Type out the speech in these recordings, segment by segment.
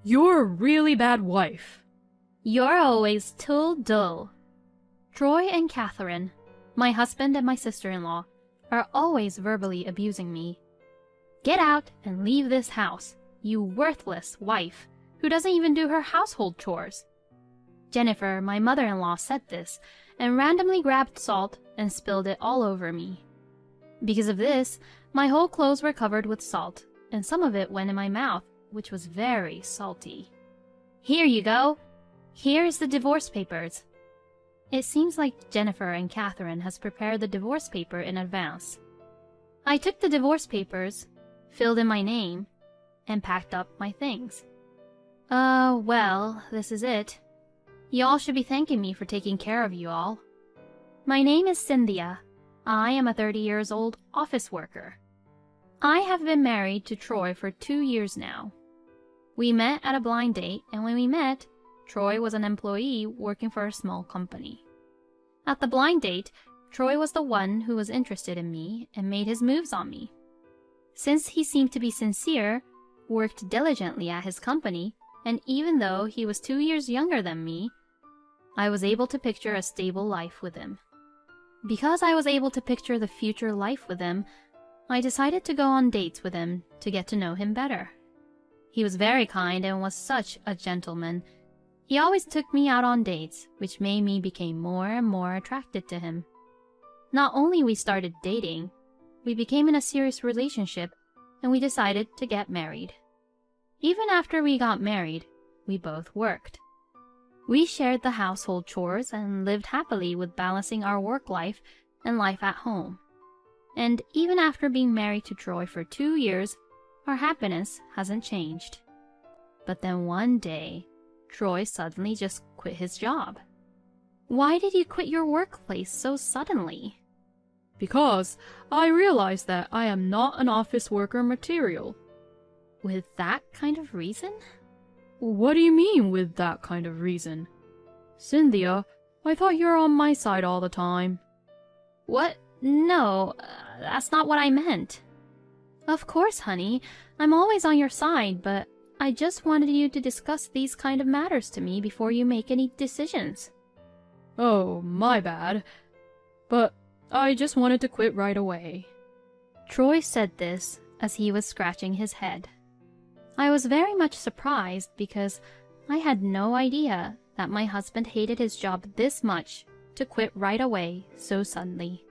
You're a really bad wife. You're always too dull. Troy and Catherine, my husband and my sister-in-law, are always verbally abusing me. Get out and leave this house, you worthless wife who doesn't even do her household chores. Jennifer, my mother-in-law, said this and randomly grabbed salt and spilled it all over me. Because of this, my whole clothes were covered with salt, and some of it went in my mouth, which was very salty. Here you go. Here's the divorce papers. It seems like Jennifer and Catherine has prepared the divorce paper in advance. I took the divorce papers, filled in my name, and packed up my things. Well, this is it. Y'all should be thanking me for taking care of you all. My name is Cynthia. I am a 30-years-old office worker. I have been married to Troy for 2 years now. We met at a blind date, and when we met, Troy was an employee working for a small company. At the blind date, Troy was the one who was interested in me and made his moves on me. Since he seemed to be sincere, worked diligently at his company, and even though he was 2 years younger than me, I was able to picture a stable life with him. Because I was able to picture the future life with him, I decided to go on dates with him to get to know him better. He was very kind and was such a gentleman. He always took me out on dates, which made me become more and more attracted to him. Not only we started dating, we became in a serious relationship, and we decided to get married. Even after we got married, we both worked. We shared the household chores and lived happily with balancing our work life and life at home. And even after being married to Troy for 2 years, our happiness hasn't changed. But then one day, Troy suddenly just quit his job. Why did you quit your workplace so suddenly? Because I realized that I am not an office worker material. With that kind of reason? What do you mean with that kind of reason? Cynthia, I thought you were on my side all the time. What? No, that's not what I meant. Of course, honey, I'm always on your side, but I just wanted you to discuss these kind of matters to me before you make any decisions. Oh, my bad. But I just wanted to quit right away. Troy said this as he was scratching his head. I was very much surprised because I had no idea that my husband hated his job this much to quit right away so suddenly.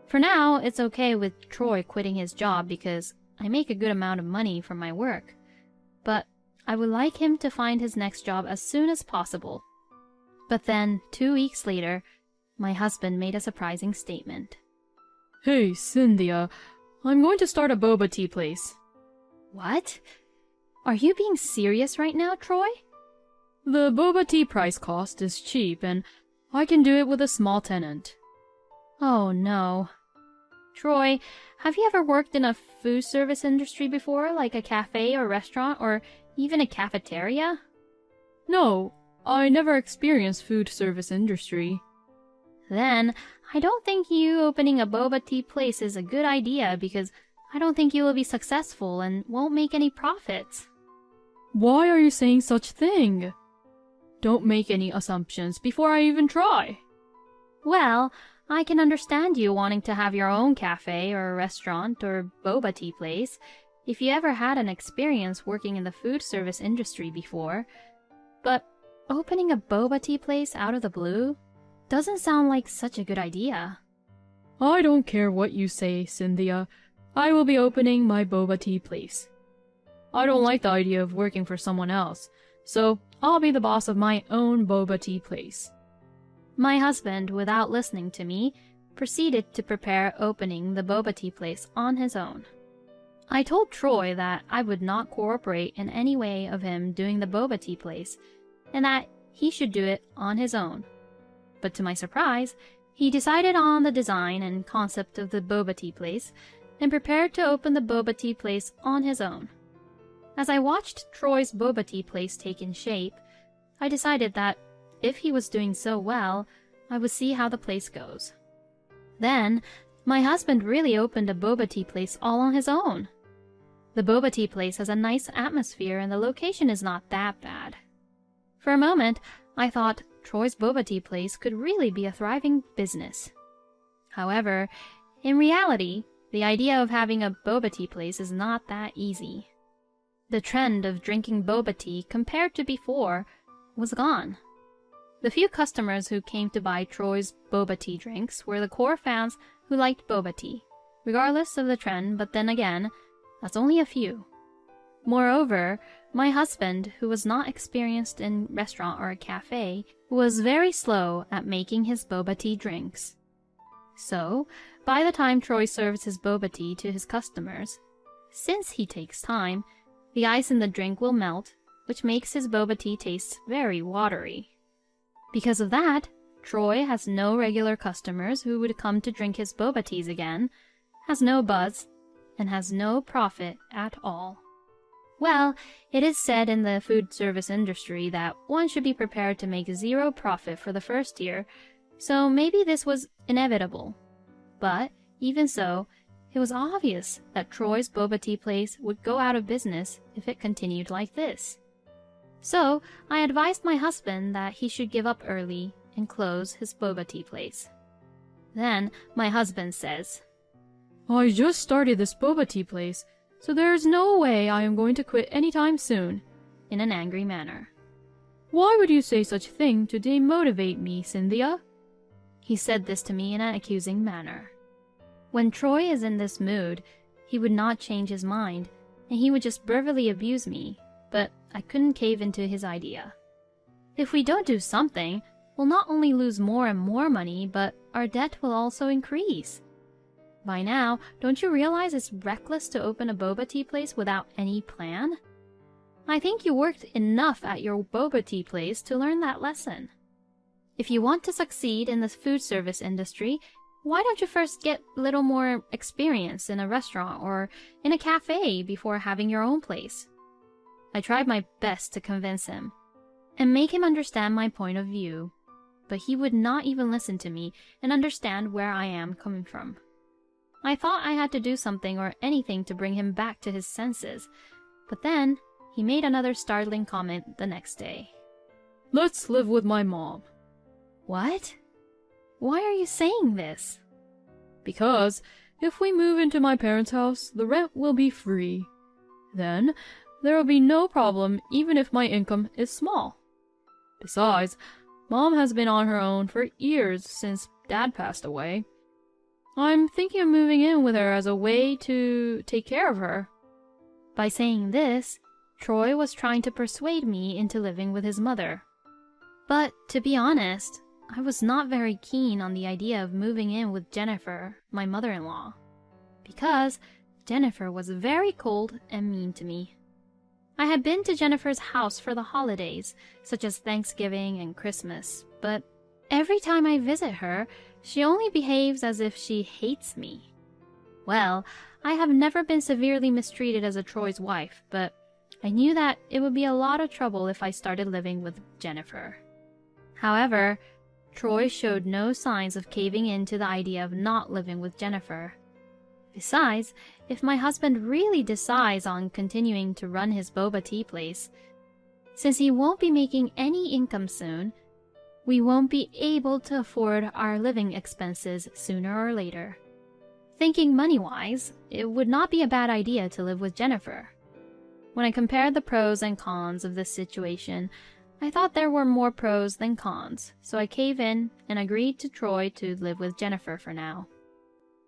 For now, it's okay with Troy quitting his job because I make a good amount of money from my work. But I would like him to find his next job as soon as possible. But then, 2 weeks later, my husband made a surprising statement. Hey, Cynthia, I'm going to start a boba tea place. What? Are you being serious right now, Troy? The boba tea price cost is cheap, and I can do it with a small tenant. Oh no. Troy, have you ever worked in a food service industry before, like a cafe or restaurant, or even a cafeteria? No, I never experienced food service industry. Then, I don't think you opening a boba tea place is a good idea because I don't think you will be successful and won't make any profits. Why are you saying such thing? Don't make any assumptions before I even try. Well, I can understand you wanting to have your own cafe or restaurant or boba tea place if you ever had an experience working in the food service industry before. But opening a boba tea place out of the blue doesn't sound like such a good idea. I don't care what you say, Cynthia. I will be opening my boba tea place. I don't like the idea of working for someone else, so I'll be the boss of my own boba tea place. My husband, without listening to me, proceeded to prepare opening the boba tea place on his own. I told Troy that I would not cooperate in any way of him doing the boba tea place, and that he should do it on his own. But to my surprise, he decided on the design and concept of the boba tea place, and prepared to open the boba tea place on his own. As I watched Troy's boba tea place taking shape, I decided that if he was doing so well, I would see how the place goes. Then, my husband really opened a boba tea place all on his own. The boba tea place has a nice atmosphere and the location is not that bad. For a moment, I thought Troy's boba tea place could really be a thriving business. However, in reality, the idea of having a boba tea place is not that easy. The trend of drinking boba tea compared to before was gone. The few customers who came to buy Troy's boba tea drinks were the core fans who liked boba tea, regardless of the trend, but then again, that's only a few. Moreover, my husband, who was not experienced in restaurant or a cafe, was very slow at making his boba tea drinks. So, by the time Troy serves his boba tea to his customers, since he takes time, the ice in the drink will melt, which makes his boba tea taste very watery. Because of that, Troy has no regular customers who would come to drink his boba teas again, has no buzz, and has no profit at all. Well, it is said in the food service industry that one should be prepared to make zero profit for the first year, so maybe this was inevitable. But, even so, it was obvious that Troy's boba tea place would go out of business if it continued like this. So, I advised my husband that he should give up early and close his boba tea place. Then, my husband says, I just started this boba tea place, so there's no way I am going to quit anytime soon, in an angry manner. Why would you say such a thing to demotivate me, Cynthia? He said this to me in an accusing manner. When Troy is in this mood, he would not change his mind, and he would just verbally abuse me, but I couldn't cave into his idea. If we don't do something, we'll not only lose more and more money, but our debt will also increase. By now, don't you realize it's reckless to open a boba tea place without any plan? I think you worked enough at your boba tea place to learn that lesson. If you want to succeed in the food service industry, why don't you first get a little more experience in a restaurant or in a cafe before having your own place? I tried my best to convince him and make him understand my point of view, but he would not even listen to me and understand where I am coming from. I thought I had to do something or anything to bring him back to his senses, but then he made another startling comment the next day. Let's live with my mom. What? Why are you saying this? Because if we move into my parents' house, the rent will be free. Then there will be no problem even if my income is small. Besides, Mom has been on her own for years since Dad passed away. I'm thinking of moving in with her as a way to take care of her. By saying this, Troy was trying to persuade me into living with his mother. But, to be honest, I was not very keen on the idea of moving in with Jennifer, my mother-in-law, because Jennifer was very cold and mean to me. I had been to Jennifer's house for the holidays, such as Thanksgiving and Christmas, but every time I visit her, she only behaves as if she hates me. Well, I have never been severely mistreated as a Troy's wife, but I knew that it would be a lot of trouble if I started living with Jennifer. However, Troy showed no signs of caving in to the idea of not living with Jennifer. Besides, if my husband really decides on continuing to run his boba tea place, since he won't be making any income soon, we won't be able to afford our living expenses sooner or later. Thinking money-wise, it would not be a bad idea to live with Jennifer. When I compared the pros and cons of this situation, I thought there were more pros than cons, so I caved in and agreed to Troy to live with Jennifer for now.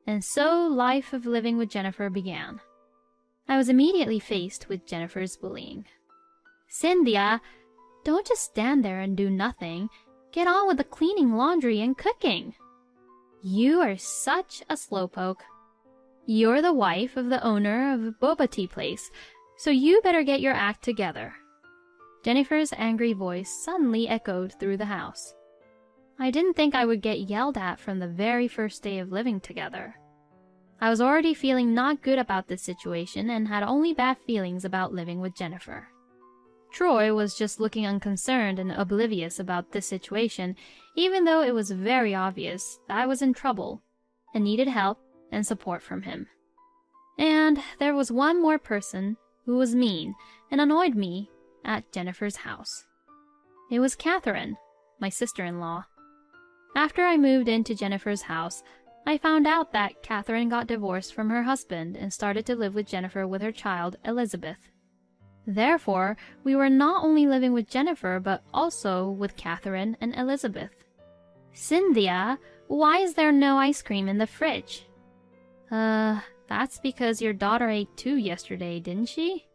And so life of living with Jennifer began. I was immediately faced with Jennifer's bullying. Cynthia, don't just stand there and do nothing. Get on with the cleaning, laundry, and cooking. You are such a slowpoke. You're the wife of the owner of a boba tea place, so you better get your act together. Jennifer's angry voice suddenly echoed through the house. I didn't think I would get yelled at from the very first day of living together. I was already feeling not good about this situation and had only bad feelings about living with Jennifer. Troy was just looking unconcerned and oblivious about this situation, even though it was very obvious that I was in trouble and needed help and support from him. And there was one more person who was mean and annoyed me at Jennifer's house. It was Catherine, my sister-in-law. After I moved into Jennifer's house, I found out that Catherine got divorced from her husband and started to live with Jennifer with her child, Elizabeth. Therefore, we were not only living with Jennifer, but also with Catherine and Elizabeth. Cynthia, why is there no ice cream in the fridge? That's because your daughter ate 2 yesterday, didn't she?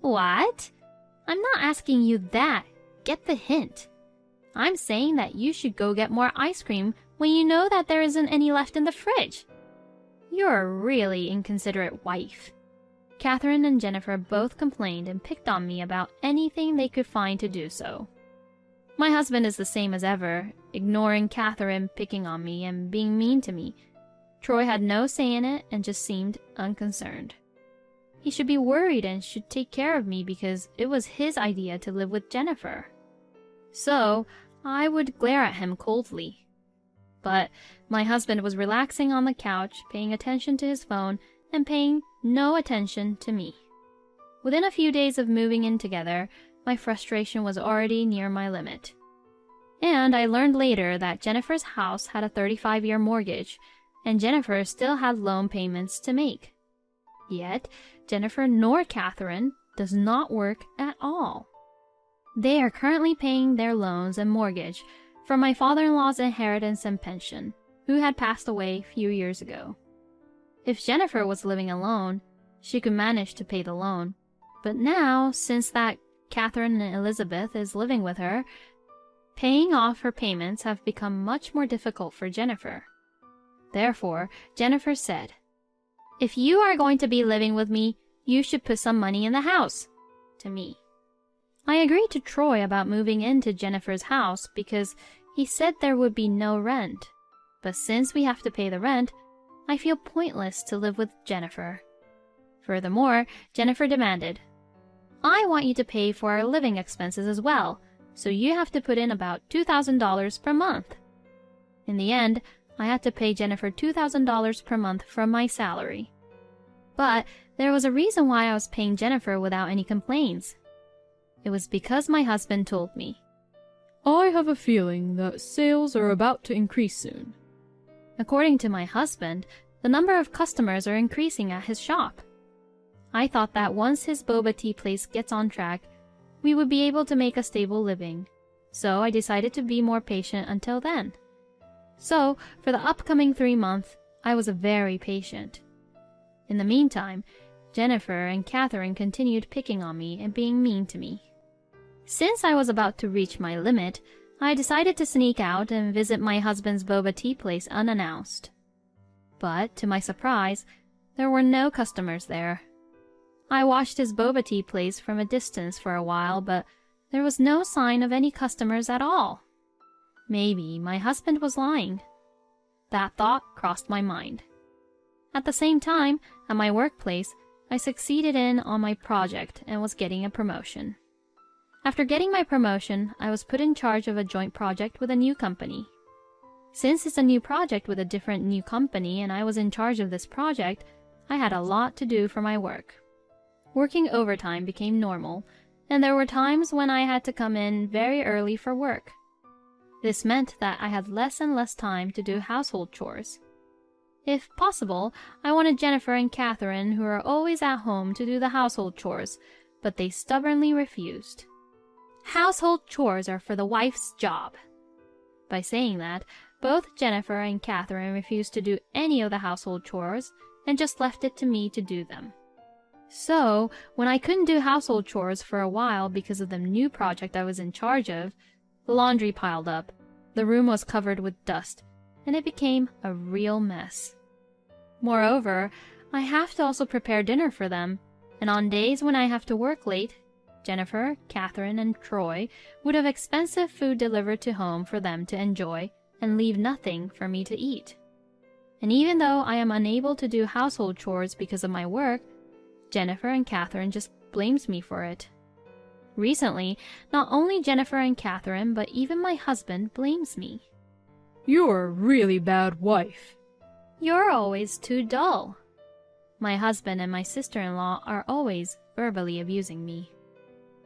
What? I'm not asking you that. Get the hint. I'm saying that you should go get more ice cream when you know that there isn't any left in the fridge. You're a really inconsiderate wife. Catherine and Jennifer both complained and picked on me about anything they could find to do so. My husband is the same as ever, ignoring Catherine picking on me and being mean to me. Troy had no say in it and just seemed unconcerned. He should be worried and should take care of me because it was his idea to live with Jennifer. So, I would glare at him coldly. But my husband was relaxing on the couch, paying attention to his phone, and paying no attention to me. Within a few days of moving in together, my frustration was already near my limit. And I learned later that Jennifer's house had a 35-year mortgage, and Jennifer still had loan payments to make. Yet, Jennifer nor Catherine does not work at all. They are currently paying their loans and mortgage from my father-in-law's inheritance and pension, who had passed away a few years ago. If Jennifer was living alone, she could manage to pay the loan. But now, since that Catherine and Elizabeth is living with her, paying off her payments have become much more difficult for Jennifer. Therefore, Jennifer said, "If you are going to be living with me, you should put some money in the house," to me. I agreed to Troy about moving into Jennifer's house because he said there would be no rent. But since we have to pay the rent, I feel pointless to live with Jennifer. Furthermore, Jennifer demanded, "I want you to pay for our living expenses as well, so you have to put in about $2,000 per month." In the end, I had to pay Jennifer $2,000 per month from my salary. But there was a reason why I was paying Jennifer without any complaints. It was because my husband told me, "I have a feeling that sales are about to increase soon." According to my husband, the number of customers are increasing at his shop. I thought that once his boba tea place gets on track, we would be able to make a stable living. So I decided to be more patient until then. So, for the upcoming 3 months, I was very patient. In the meantime, Jennifer and Catherine continued picking on me and being mean to me. Since I was about to reach my limit, I decided to sneak out and visit my husband's boba tea place unannounced. But, to my surprise, there were no customers there. I watched his boba tea place from a distance for a while, but there was no sign of any customers at all. Maybe my husband was lying. That thought crossed my mind. At the same time, at my workplace, I succeeded on my project and was getting a promotion. After getting my promotion, I was put in charge of a joint project with a new company. Since it's a new project with a different new company and I was in charge of this project, I had a lot to do for my work. Working overtime became normal, and there were times when I had to come in very early for work. This meant that I had less and less time to do household chores. If possible, I wanted Jennifer and Catherine, who are always at home, to do the household chores, but they stubbornly refused. Household chores are for the wife's job. By saying that, both Jennifer and Catherine refused to do any of the household chores and just left it to me to do them. So, when I couldn't do household chores for a while because of the new project I was in charge of, the laundry piled up, the room was covered with dust, and it became a real mess. Moreover, I have to also prepare dinner for them, and on days when I have to work late, Jennifer, Catherine, and Troy would have expensive food delivered to home for them to enjoy and leave nothing for me to eat. And even though I am unable to do household chores because of my work, Jennifer and Catherine just blames me for it. Recently, not only Jennifer and Catherine, but even my husband blames me. "You're a really bad wife." "You're always too dull." My husband and my sister-in-law are always verbally abusing me.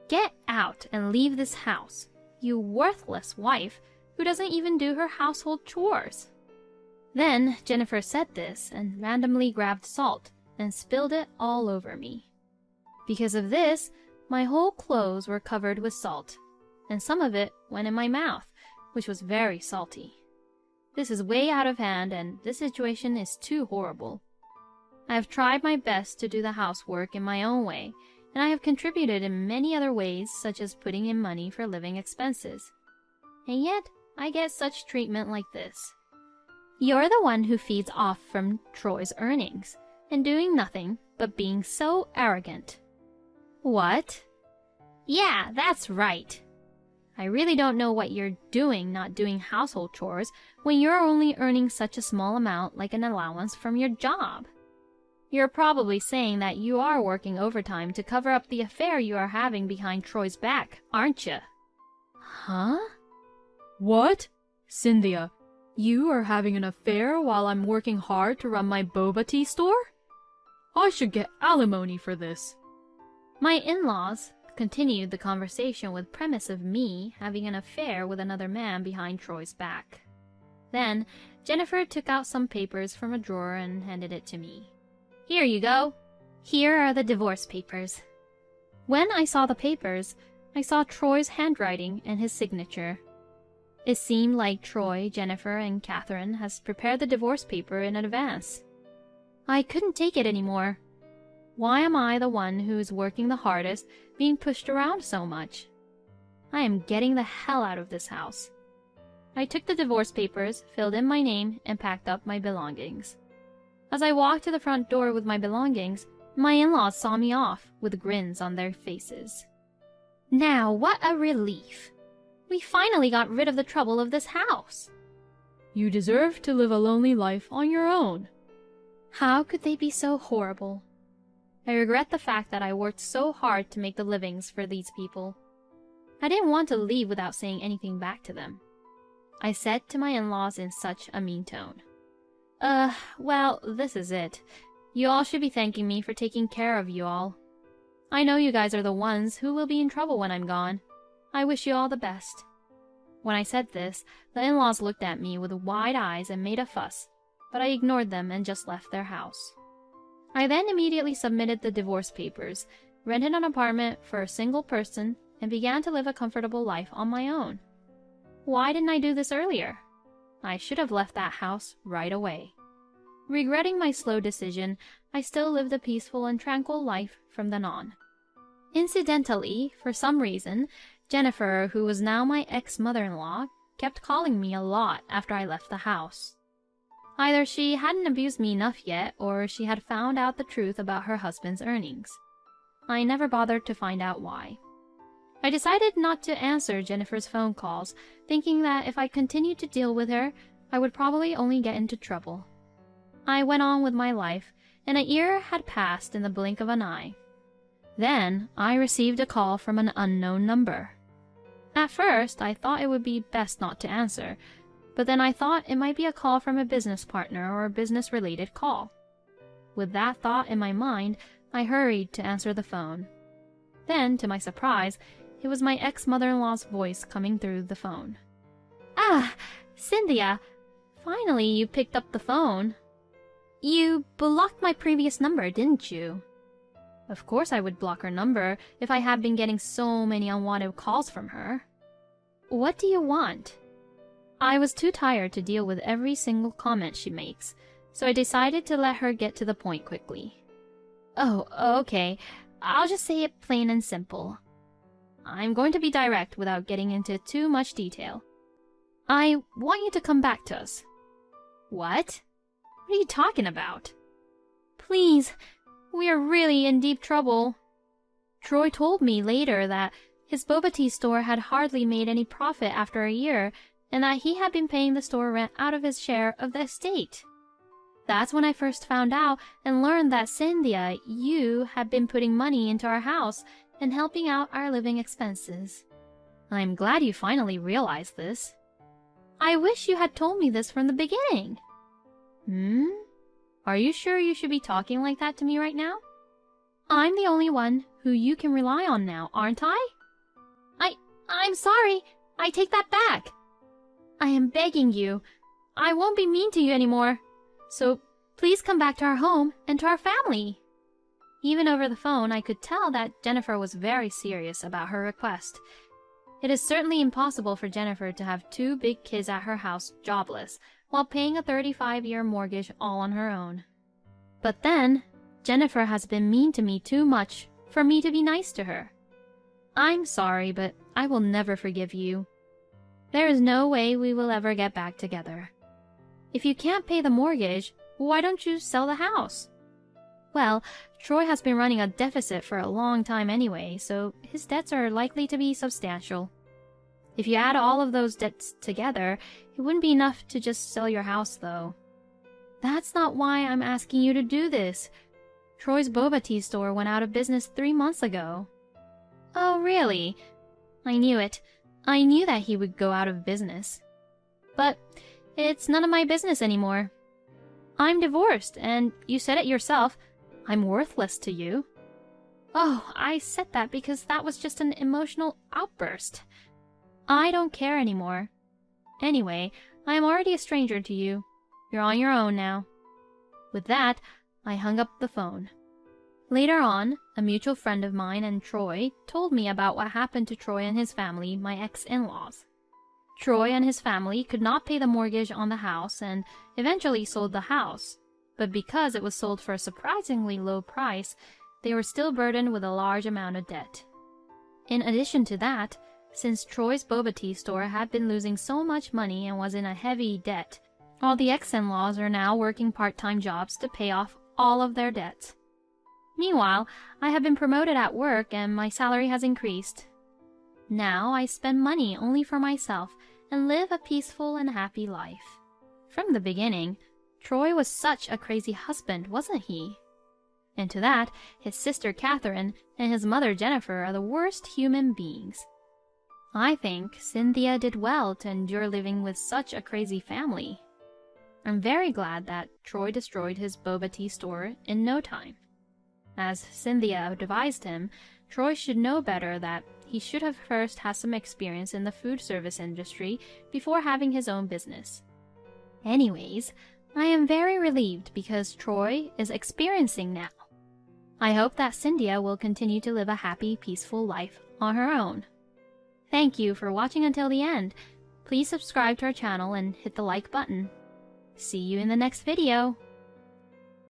Get out and leave this house, you worthless wife who doesn't even do her household chores. Then Jennifer said this and randomly grabbed salt and spilled it all over me. Because of this, my whole clothes were covered with salt, and some of it went in my mouth, which was very salty. This is way out of hand, and this situation is too horrible. I have tried my best to do the housework in my own way, and I have contributed in many other ways, such as putting in money for living expenses. And yet, I get such treatment like this. You're the one who feeds off from Troy's earnings, and doing nothing but being so arrogant. What? Yeah, that's right. I really don't know what you're doing not doing household chores when you're only earning such a small amount like an allowance from your job. You're probably saying that you are working overtime to cover up the affair you are having behind Troy's back, aren't you? Huh? What? Cynthia, you are having an affair while I'm working hard to run my boba tea store? I should get alimony for this. My in-laws continued the conversation with premise of me having an affair with another man behind Troy's back. Then Jennifer took out some papers from a drawer and handed it to me. Here you go. Here are the divorce papers. When I saw the papers, I saw Troy's handwriting and his signature. It seemed like Troy, Jennifer, and Catherine has prepared the divorce paper in advance. I couldn't take it anymore. Why am I the one who is working the hardest, being pushed around so much? I am getting the hell out of this house. I took the divorce papers, filled in my name, and packed up my belongings. As I walked to the front door with my belongings, my in-laws saw me off with grins on their faces. Now, what a relief! We finally got rid of the trouble of this house. You deserve to live a lonely life on your own. How could they be so horrible? I regret the fact that I worked so hard to make the livings for these people. I didn't want to leave without saying anything back to them. I said to my in-laws in such a mean tone. Well, this is it. You all should be thanking me for taking care of you all. I know you guys are the ones who will be in trouble when I'm gone. I wish you all the best. When I said this, the in-laws looked at me with wide eyes and made a fuss, but I ignored them and just left their house. I then immediately submitted the divorce papers, rented an apartment for a single person, and began to live a comfortable life on my own. Why didn't I do this earlier? I should have left that house right away. Regretting my slow decision, I still lived a peaceful and tranquil life from then on. Incidentally, for some reason, Jennifer, who was now my ex-mother-in-law, kept calling me a lot after I left the house. Either she hadn't abused me enough yet, or she had found out the truth about her husband's earnings. I never bothered to find out why. I decided not to answer Jennifer's phone calls, thinking that if I continued to deal with her, I would probably only get into trouble. I went on with my life, and a year had passed in the blink of an eye. Then I received a call from an unknown number. At first, I thought it would be best not to answer, but then I thought it might be a call from a business partner or a business-related call. With that thought in my mind, I hurried to answer the phone. Then, to my surprise, it was my ex-mother-in-law's voice coming through the phone. Ah, Cynthia! Finally you picked up the phone. You blocked my previous number, didn't you? Of course I would block her number if I had been getting so many unwanted calls from her. What do you want? I was too tired to deal with every single comment she makes, so I decided to let her get to the point quickly. Oh, okay. I'll just say it plain and simple. I'm going to be direct without getting into too much detail. I want you to come back to us. What? What are you talking about? Please, we are really in deep trouble. Troy told me later that his boba tea store had hardly made any profit after a year, and that he had been paying the store rent out of his share of the estate. That's when I first found out and learned that Cynthia, you had been putting money into our house and helping out our living expenses. I'm glad you finally realized this. I wish you had told me this from the beginning. Are you sure you should be talking like that to me right now? I'm the only one who you can rely on now, aren't I? I'm sorry. I take that back. I am begging you. I won't be mean to you anymore. So please come back to our home and to our family. Even over the phone, I could tell that Jennifer was very serious about her request. It is certainly impossible for Jennifer to have 2 big kids at her house jobless while paying a 35-year mortgage all on her own. But then, Jennifer has been mean to me too much for me to be nice to her. I'm sorry, but I will never forgive you. There is no way we will ever get back together. If you can't pay the mortgage, why don't you sell the house? Well, Troy has been running a deficit for a long time anyway, so his debts are likely to be substantial. If you add all of those debts together, it wouldn't be enough to just sell your house, though. That's not why I'm asking you to do this. Troy's boba tea store went out of business 3 months ago. Oh, really? I knew it. I knew that he would go out of business. But it's none of my business anymore. I'm divorced, and you said it yourself. I'm worthless to you. Oh, I said that because that was just an emotional outburst. I don't care anymore. Anyway, I am already a stranger to you. You're on your own now. With that, I hung up the phone. Later on, a mutual friend of mine and Troy told me about what happened to Troy and his family, my ex-in-laws. Troy and his family could not pay the mortgage on the house and eventually sold the house. But because it was sold for a surprisingly low price, they were still burdened with a large amount of debt. In addition to that, since Troy's boba tea store had been losing so much money and was in a heavy debt, all the ex-in-laws are now working part-time jobs to pay off all of their debts. Meanwhile, I have been promoted at work and my salary has increased. Now I spend money only for myself and live a peaceful and happy life. From the beginning, Troy was such a crazy husband, wasn't he? And to that, his sister Catherine and his mother Jennifer are the worst human beings. I think Cynthia did well to endure living with such a crazy family. I'm very glad that Troy destroyed his boba tea store in no time. As Cynthia advised him, Troy should know better that he should have first had some experience in the food service industry before having his own business. Anyways, I am very relieved because Troy is experiencing now. I hope that Cynthia will continue to live a happy, peaceful life on her own. Thank you for watching until the end. Please subscribe to our channel and hit the like button. See you in the next video.